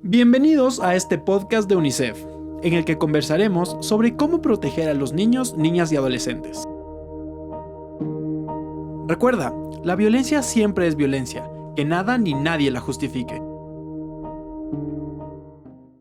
Bienvenidos a este podcast de UNICEF, en el que conversaremos sobre cómo proteger a los niños, niñas y adolescentes. Recuerda, la violencia siempre es violencia, que nada ni nadie la justifique.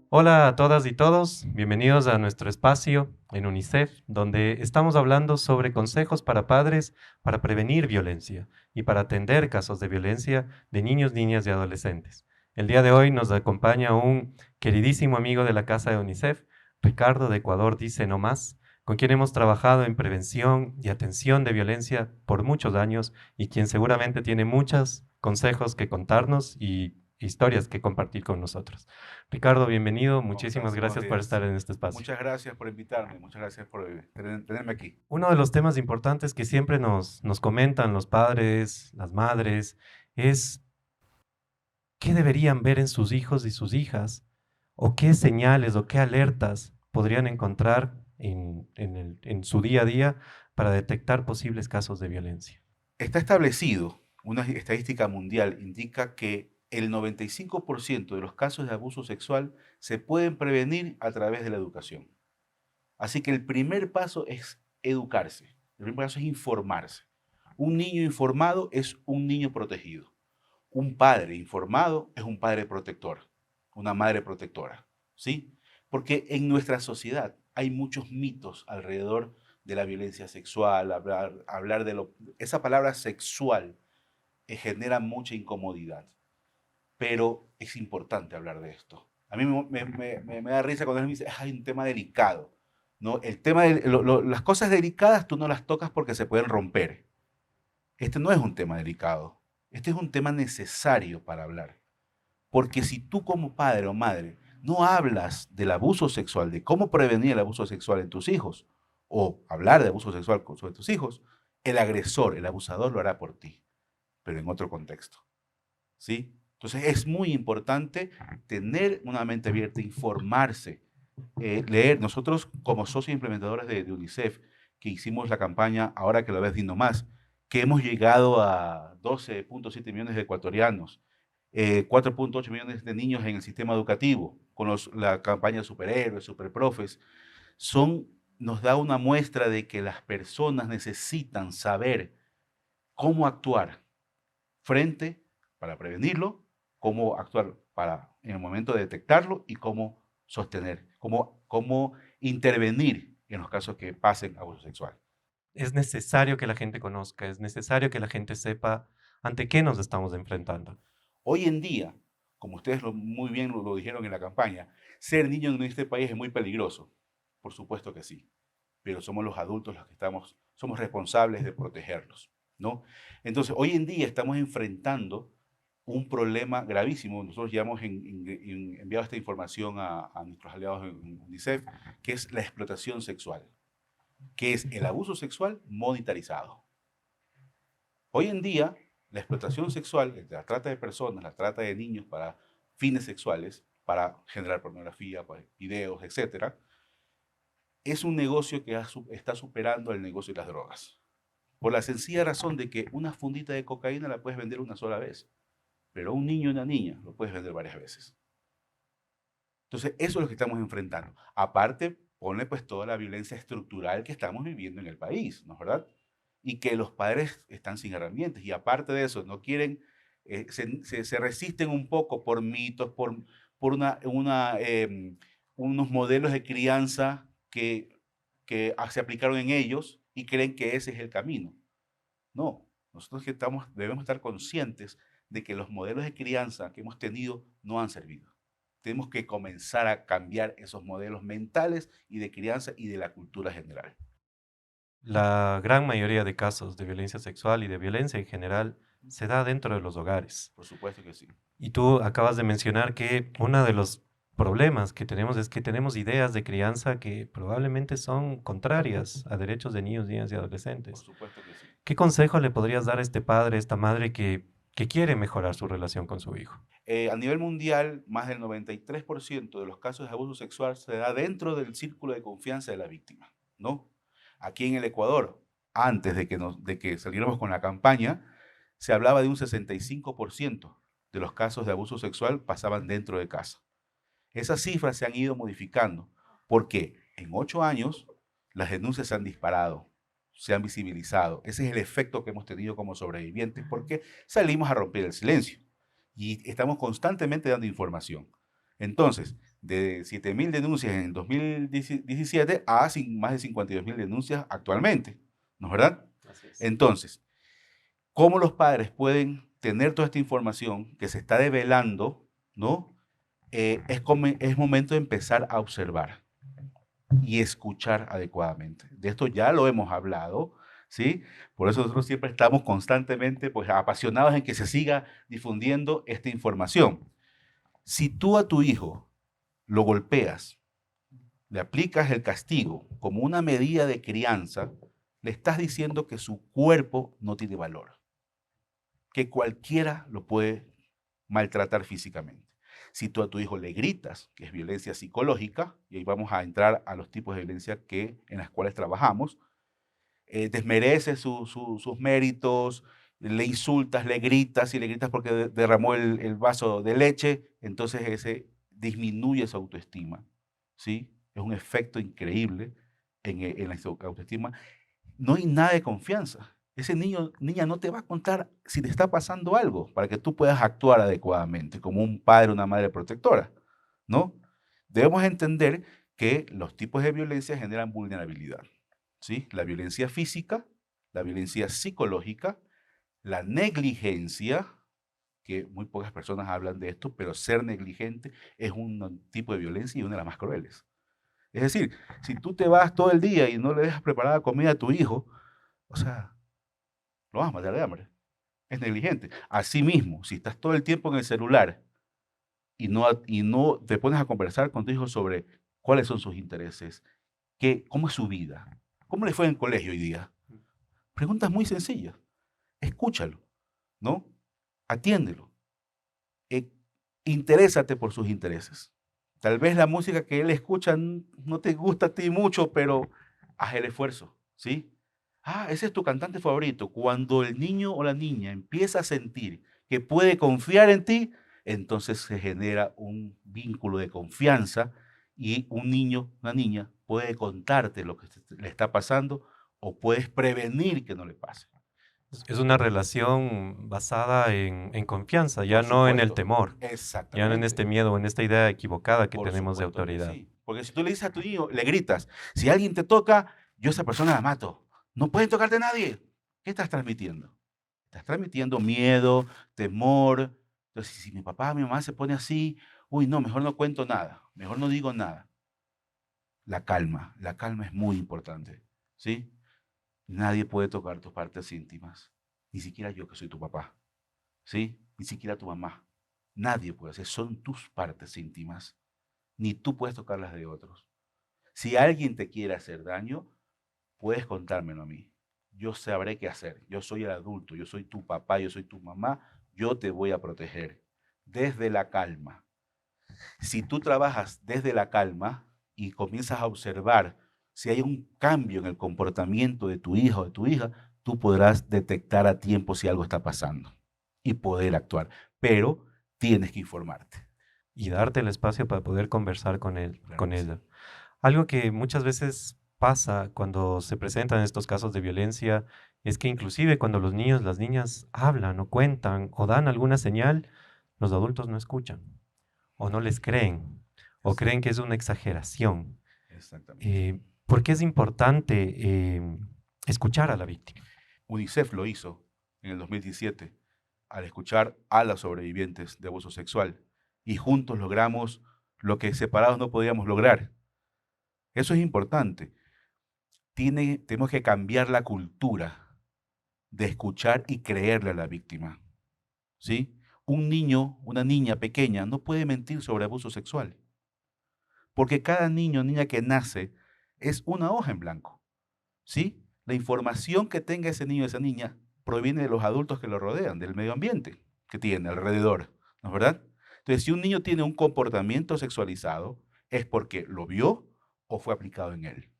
Hola a todas y todos, bienvenidos a nuestro espacio en UNICEF, donde estamos hablando sobre consejos para padres para prevenir violencia y para atender casos de violencia de niños, niñas y adolescentes. El día de hoy nos acompaña un queridísimo amigo de la casa de UNICEF, Ricardo de Ecuador Dice No Más, con quien hemos trabajado en prevención y atención de violencia por muchos años y quien seguramente tiene muchos consejos que contarnos y historias que compartir con nosotros. Ricardo, bienvenido. Muchísimas gracias por estar en este espacio. Muchas gracias por invitarme, muchas gracias por tenerme aquí. Uno de los temas importantes que siempre nos comentan los padres, las madres, es qué deberían ver en sus hijos y sus hijas, o qué señales o qué alertas podrían encontrar en su día a día para detectar posibles casos de violencia. Está establecido, una estadística mundial indica que el 95% de los casos de abuso sexual se pueden prevenir a través de la educación. Así que el primer paso es educarse, el primer paso es informarse. Un niño informado es un niño protegido. Un padre informado es un padre protector, una madre protectora, ¿sí? Porque en nuestra sociedad hay muchos mitos alrededor de la violencia sexual, hablar de esa palabra sexual genera mucha incomodidad, pero es importante hablar de esto. A mí me da risa cuando él me dice, hay un tema delicado, ¿no? Las cosas delicadas tú no las tocas porque se pueden romper. Este no es un tema delicado, este es un tema necesario para hablar. Porque si tú como padre o madre no hablas del abuso sexual, de cómo prevenir el abuso sexual en tus hijos, o hablar de abuso sexual sobre tus hijos, el agresor, el abusador lo hará por ti, pero en otro contexto. ¿Sí? Entonces es muy importante tener una mente abierta, informarse, leer. Nosotros como socios implementadores de UNICEF, que hicimos la campaña Ahora que lo ves, Dinos Más, que hemos llegado a 12.7 millones de ecuatorianos, 4.8 millones de niños en el sistema educativo, con la campaña Superhéroes, Superprofes, nos da una muestra de que las personas necesitan saber cómo actuar frente para prevenirlo, cómo actuar en el momento de detectarlo y cómo sostener, cómo intervenir en los casos que pasen abuso sexual. Es necesario que la gente conozca, es necesario que la gente sepa ante qué nos estamos enfrentando. Hoy en día, como ustedes muy bien lo dijeron en la campaña, ser niño en este país es muy peligroso. Por supuesto que sí, pero somos los adultos los que somos responsables de protegerlos, ¿no? Entonces, hoy en día estamos enfrentando un problema gravísimo. Nosotros ya hemos enviado esta información a nuestros aliados en UNICEF, que es la explotación sexual, que es el abuso sexual monetarizado. Hoy en día, la explotación sexual, la trata de personas, la trata de niños para fines sexuales, para generar pornografía, videos, etc., es un negocio que está superando el negocio de las drogas. Por la sencilla razón de que una fundita de cocaína la puedes vender una sola vez, pero un niño y una niña lo puedes vender varias veces. Entonces, eso es lo que estamos enfrentando. Aparte, pone pues toda la violencia estructural que estamos viviendo en el país, ¿no es verdad? Y que los padres están sin herramientas. Y aparte de eso, no quieren, se resisten un poco por mitos, por unos modelos de crianza que se aplicaron en ellos y creen que ese es el camino. No, nosotros debemos estar conscientes de que los modelos de crianza que hemos tenido no han servido. Tenemos que comenzar a cambiar esos modelos mentales y de crianza y de la cultura general. La gran mayoría de casos de violencia sexual y de violencia en general se da dentro de los hogares. Por supuesto que sí. Y tú acabas de mencionar que uno de los problemas que tenemos es que tenemos ideas de crianza que probablemente son contrarias a derechos de niños, niñas y Por adolescentes. supuesto que sí. ¿Qué consejo le podrías dar a este padre, a esta madre que quiere mejorar su relación con su hijo? A nivel mundial, más del 93% de los casos de abuso sexual se da dentro del círculo de confianza de la víctima, ¿no? Aquí en el Ecuador, antes de que saliéramos con la campaña, se hablaba de un 65% de los casos de abuso sexual pasaban dentro de casa. Esas cifras se han ido modificando porque en 8 años las denuncias se han disparado, se han visibilizado. Ese es el efecto que hemos tenido como sobrevivientes porque salimos a romper el silencio y estamos constantemente dando información. Entonces, de 7.000 denuncias en 2017 a más de 52.000 denuncias actualmente, ¿no es verdad? Así es. Entonces, ¿cómo los padres pueden tener toda esta información que se está develando, ¿no? Es momento de empezar a observar y escuchar adecuadamente. De esto ya lo hemos hablado, ¿sí? Por eso nosotros siempre estamos constantemente pues, apasionados en que se siga difundiendo esta información. Si tú a tu hijo lo golpeas, le aplicas el castigo como una medida de crianza, le estás diciendo que su cuerpo no tiene valor, que cualquiera lo puede maltratar físicamente. Si tú a tu hijo le gritas, que es violencia psicológica, y ahí vamos a entrar a los tipos de violencia en las cuales trabajamos, desmereces sus méritos, le insultas, le gritas, y le gritas porque derramó el vaso de leche, entonces ese disminuye su autoestima, ¿sí? Es un efecto increíble en la autoestima. No hay nada de confianza. Ese niña no te va a contar si te está pasando algo para que tú puedas actuar adecuadamente como un padre o una madre protectora, ¿no? Debemos entender que los tipos de violencia generan vulnerabilidad, ¿sí? La violencia física, la violencia psicológica, la negligencia, que muy pocas personas hablan de esto, pero ser negligente es un tipo de violencia y una de las más crueles. Es decir, si tú te vas todo el día y no le dejas preparada comida a tu hijo, o sea, lo vas a matar de hambre. Es negligente. Asimismo, si estás todo el tiempo en el celular y no te pones a conversar con tu hijo sobre cuáles son sus intereses, cómo es su vida, cómo le fue en el colegio hoy día. Preguntas muy sencillas. Escúchalo, ¿no? Atiéndelo. Eh, interésate por sus intereses. Tal vez la música que él escucha no te gusta a ti mucho, pero haz el esfuerzo, ¿sí? Ah, ese es tu cantante favorito. Cuando el niño o la niña empieza a sentir que puede confiar en ti, entonces se genera un vínculo de confianza y un niño, una niña puede contarte lo que le está pasando o puedes prevenir que no le pase. Es una relación basada en confianza, ya Por no en el supuesto. temor, ya no en Exactamente. este miedo o en esta idea equivocada que Por tenemos de supuesto que autoridad. sí. Porque si tú le dices a tu niño, le gritas, si alguien te toca, yo a esa persona la mato. No puede tocarte nadie. ¿Qué estás transmitiendo? Estás transmitiendo miedo, temor. Entonces, si mi papá, mi mamá se pone así, uy, no, mejor no cuento nada, mejor no digo nada. La calma es muy importante, ¿sí? Nadie puede tocar tus partes íntimas, ni siquiera yo que soy tu papá, ¿sí? Ni siquiera tu mamá. Nadie puede hacer, son tus partes íntimas, ni tú puedes tocar las de otros. Si alguien te quiere hacer daño, puedes contármelo a mí. Yo sabré qué hacer. Yo soy el adulto, yo soy tu papá, yo soy tu mamá, yo te voy a proteger desde la calma. Si tú trabajas desde la calma y comienzas a observar si hay un cambio en el comportamiento de tu hijo o de tu hija, tú podrás detectar a tiempo si algo está pasando y poder actuar. Pero tienes que informarte. Y darte el espacio para poder conversar con él, Claro con que sí. ella. Algo que muchas veces pasa cuando se presentan estos casos de violencia es que inclusive cuando los niños, las niñas hablan o cuentan o dan alguna señal, los adultos no escuchan o no les creen o creen que es una exageración. Exactamente. ¿Por qué es importante escuchar a la víctima? UNICEF lo hizo en el 2017 al escuchar a los sobrevivientes de abuso sexual y juntos logramos lo que separados no podíamos lograr. Eso es importante. Tenemos que cambiar la cultura de escuchar y creerle a la víctima, ¿sí? Un niño, una niña pequeña no puede mentir sobre abuso sexual, porque cada niño o niña que nace es una hoja en blanco, ¿sí? La información que tenga ese niño o esa niña proviene de los adultos que lo rodean, del medio ambiente que tiene alrededor, ¿no es verdad? Entonces, si un niño tiene un comportamiento sexualizado, es porque lo vio o fue aplicado en él.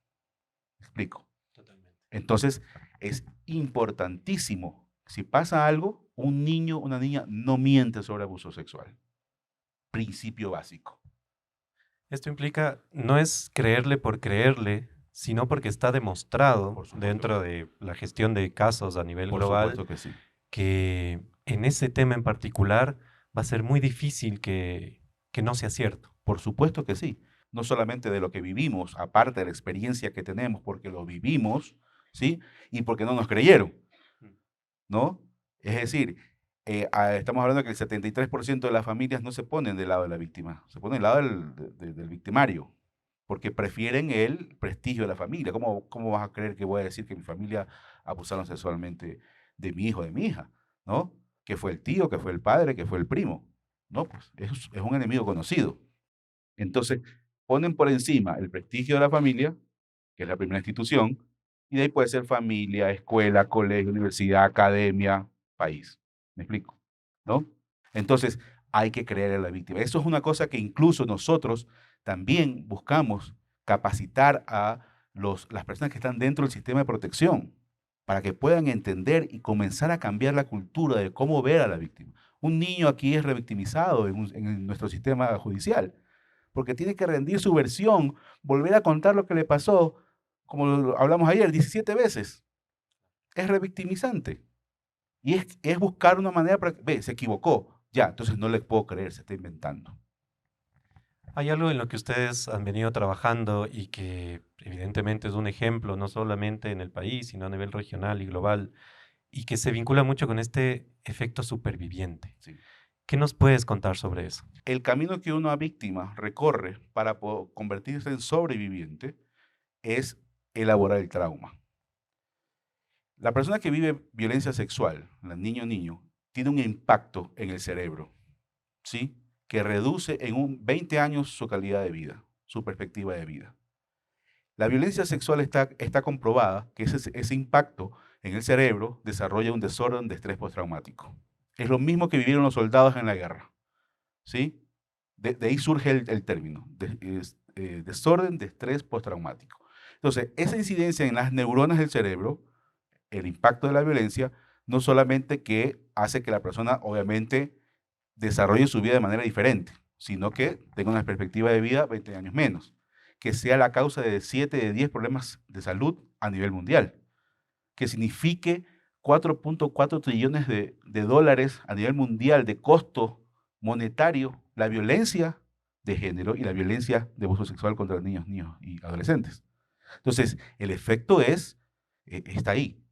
¿Me explico? Totalmente. Entonces, es importantísimo. Si pasa algo, un niño, una niña no miente sobre abuso sexual. Principio básico. Esto implica, no es creerle por creerle, sino porque está demostrado Por supuesto dentro que sí. de la gestión de casos a nivel Por global supuesto que sí. que en ese tema en particular va a ser muy difícil que no sea cierto. Por supuesto que sí. No solamente de lo que vivimos, aparte de la experiencia que tenemos, porque lo vivimos, ¿sí? Y porque no nos creyeron, ¿no? Es decir, estamos hablando que el 73% de las familias no se ponen del lado de la víctima, se ponen del lado del victimario, porque prefieren el prestigio de la familia. ¿Cómo vas a creer que voy a decir que mi familia abusaron sexualmente de mi hijo o de mi hija? ¿No? Que fue el tío, que fue el padre, que fue el primo. No, pues es un enemigo conocido. Entonces, ponen por encima el prestigio de la familia, que es la primera institución, y de ahí puede ser familia, escuela, colegio, universidad, academia, país. ¿Me explico? ¿No? Entonces, hay que creer en la víctima. Eso es una cosa que incluso nosotros también buscamos capacitar a las personas que están dentro del sistema de protección para que puedan entender y comenzar a cambiar la cultura de cómo ver a la víctima. Un niño aquí es revictimizado en nuestro sistema judicial porque tiene que rendir su versión, volver a contar lo que le pasó, como lo hablamos ayer, 17 veces. Es revictimizante. Y es buscar una manera para, ve, se equivocó, ya, entonces no le puedo creer, se está inventando. Hay algo en lo que ustedes han venido trabajando y que evidentemente es un ejemplo, no solamente en el país, sino a nivel regional y global, y que se vincula mucho con este efecto superviviente. Sí. ¿Qué nos puedes contar sobre eso? El camino que una víctima recorre para convertirse en sobreviviente es elaborar el trauma. La persona que vive violencia sexual, la niño, tiene un impacto en el cerebro, ¿sí? Que reduce en 20 años su calidad de vida, su perspectiva de vida. La violencia sexual está comprobada que ese impacto en el cerebro desarrolla un desorden de estrés postraumático. Es lo mismo que vivieron los soldados en la guerra, ¿sí? De ahí surge el término, desorden de estrés postraumático. Entonces, esa incidencia en las neuronas del cerebro, el impacto de la violencia, no solamente que hace que la persona obviamente desarrolle su vida de manera diferente, sino que tenga una perspectiva de vida 20 años menos, que sea la causa de 7 de 10 problemas de salud a nivel mundial, que signifique 4.4 trillones de dólares a nivel mundial de costo monetario, la violencia de género y la violencia de abuso sexual contra niños y adolescentes. Entonces, el efecto está ahí,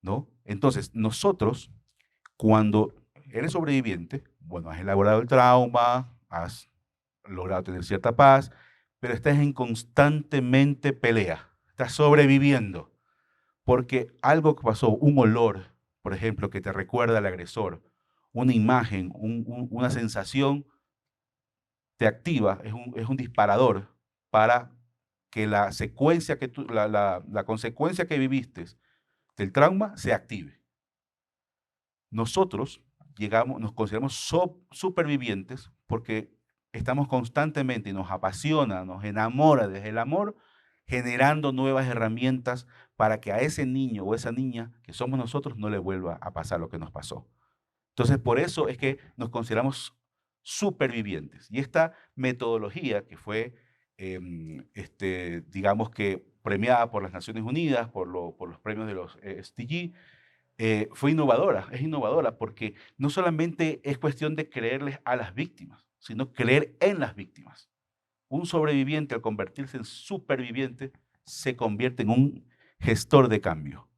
¿no? Entonces, nosotros, cuando eres sobreviviente, bueno, has elaborado el trauma, has logrado tener cierta paz, pero estás en constantemente pelea, estás sobreviviendo, porque algo que pasó, un olor, por ejemplo, que te recuerda al agresor, una imagen, una sensación, te activa, es un disparador para que la secuencia la consecuencia que viviste del trauma se active. Nosotros nos consideramos supervivientes porque estamos constantemente y nos apasiona, nos enamora desde el amor, generando nuevas herramientas para que a ese niño o esa niña que somos nosotros no le vuelva a pasar lo que nos pasó. Entonces, por eso es que nos consideramos supervivientes. Y esta metodología que fue, digamos que premiada por las Naciones Unidas, por los premios de los SDG, fue innovadora, es innovadora porque no solamente es cuestión de creerles a las víctimas, sino creer en las víctimas. Un sobreviviente al convertirse en superviviente se convierte en un gestor de cambio.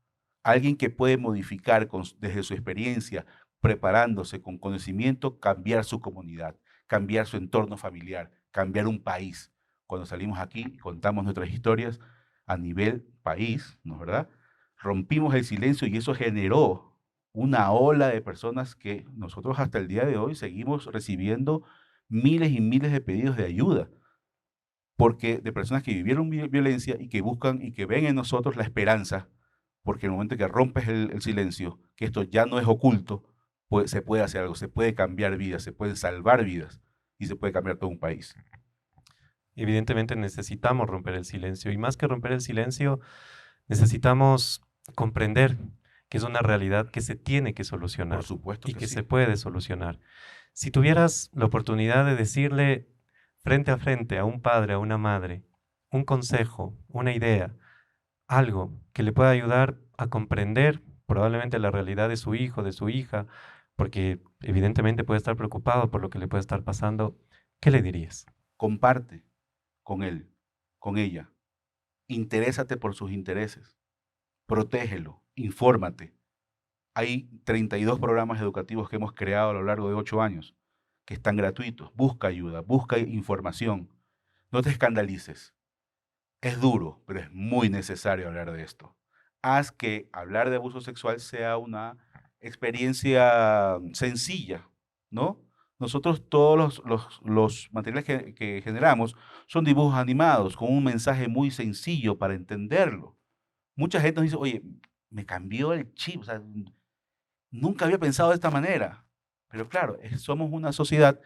Alguien que puede modificar desde su experiencia, preparándose con conocimiento, cambiar su comunidad, cambiar su entorno familiar, cambiar un país. Cuando salimos aquí y contamos nuestras historias a nivel país, ¿no es verdad? Rompimos el silencio y eso generó una ola de personas que nosotros hasta el día de hoy seguimos recibiendo miles y miles de pedidos de ayuda, porque de personas que vivieron violencia y que buscan y que ven en nosotros la esperanza, porque en el momento que rompes el silencio, que esto ya no es oculto, pues se puede hacer algo, se puede cambiar vidas, se pueden salvar vidas y se puede cambiar todo un país. Evidentemente necesitamos romper el silencio y más que romper el silencio, necesitamos comprender que es una realidad que se tiene que solucionar. Por supuesto y que sí. se puede solucionar. Si tuvieras la oportunidad de decirle frente a frente a un padre, a una madre, un consejo, una idea, algo que le pueda ayudar a comprender probablemente la realidad de su hijo, de su hija, porque evidentemente puede estar preocupado por lo que le puede estar pasando, ¿qué le dirías? Comparte con él, con ella. Interésate por sus intereses. Protégelo, infórmate. Hay 32 programas educativos que hemos creado a lo largo de 8 años que están gratuitos. Busca ayuda, busca información. No te escandalices. Es duro, pero es muy necesario hablar de esto. Haz que hablar de abuso sexual sea una experiencia sencilla, ¿no? Nosotros todos los materiales que generamos son dibujos animados con un mensaje muy sencillo para entenderlo. Mucha gente nos dice, oye, me cambió el chip, o sea, nunca había pensado de esta manera. Pero claro, somos una sociedad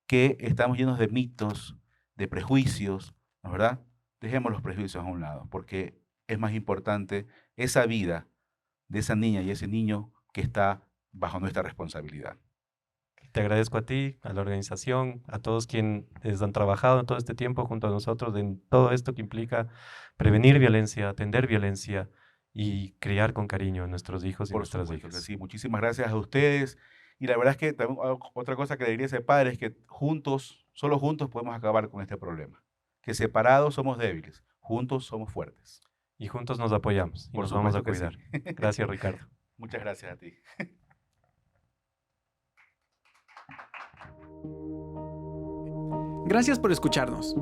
que estamos llenos de mitos, de prejuicios, ¿no es verdad? Dejemos los prejuicios a un lado, porque es más importante esa vida de esa niña y ese niño que está bajo nuestra responsabilidad. Te agradezco a ti, a la organización, a todos quienes han trabajado en todo este tiempo junto a nosotros en todo esto que implica prevenir violencia, atender violencia y criar con cariño a nuestros hijos y Por nuestras supuesto que hijas. sí. Muchísimas gracias a ustedes. Y la verdad es que también, otra cosa que le diría a ese padre es que juntos, solo juntos podemos acabar con este problema. Que separados somos débiles, juntos somos fuertes. Y juntos nos apoyamos y Por nos vamos a supuesto que cuidar. sí. Gracias, Ricardo. Muchas gracias a ti. Gracias por escucharnos.